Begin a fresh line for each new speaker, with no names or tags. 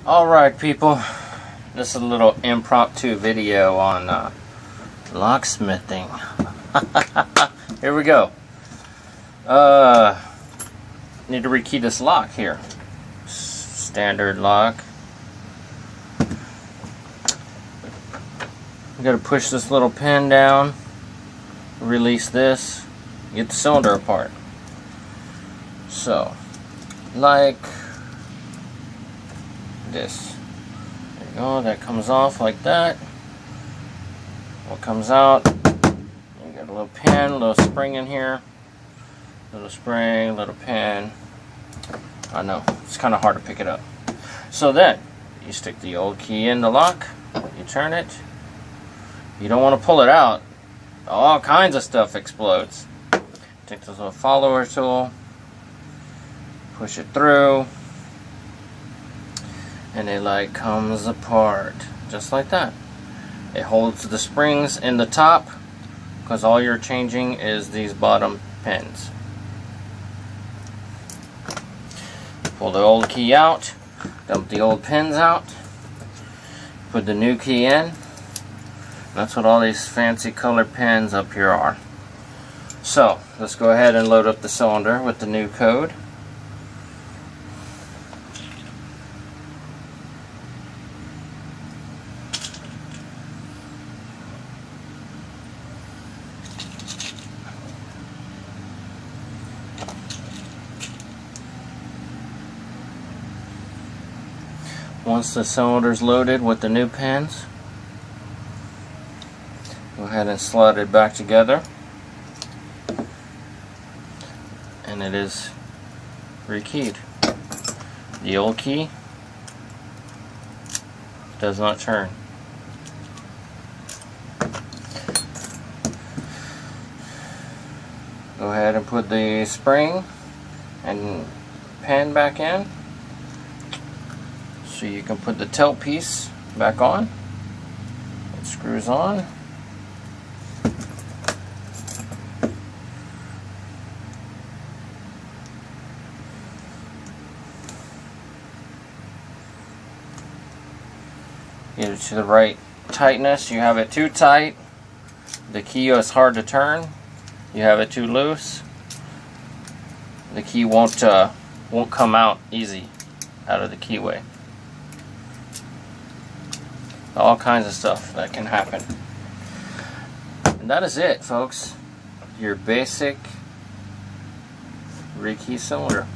Alright people, this is a little impromptu video on locksmithing. Here we go. Need to rekey this lock here. Standard lock. We gotta push this little pin down, release this, get the cylinder apart. So, like this. There you go, that comes off like that. What comes out, you got a little pin, a little spring in here. Little spring, little pin. I know, it's kind of hard to pick it up. So then, you stick the old key in the lock, you turn it. You don't want to pull it out. All kinds of stuff explodes. Take this little follower tool, push it through, and it like comes apart just like that. It holds the springs in the top because all you're changing is these bottom pins. Pull the old key out, dump the old pins out, put the new key in. That's what all these fancy colored pins up here are. So let's go ahead and load up the cylinder with the new code. Once the cylinder's loaded with the new pins, go ahead and slide it back together, and it is rekeyed. The old key does not turn. Go ahead and put the spring and pin back in, so you can put the tail piece back on. It screws on. Get it to the right tightness. You have it too tight, the key is hard to turn. You have it too loose, the key won't come out easy out of the keyway. All kinds of stuff that can happen. And that is it, folks. Your basic rekey cylinder.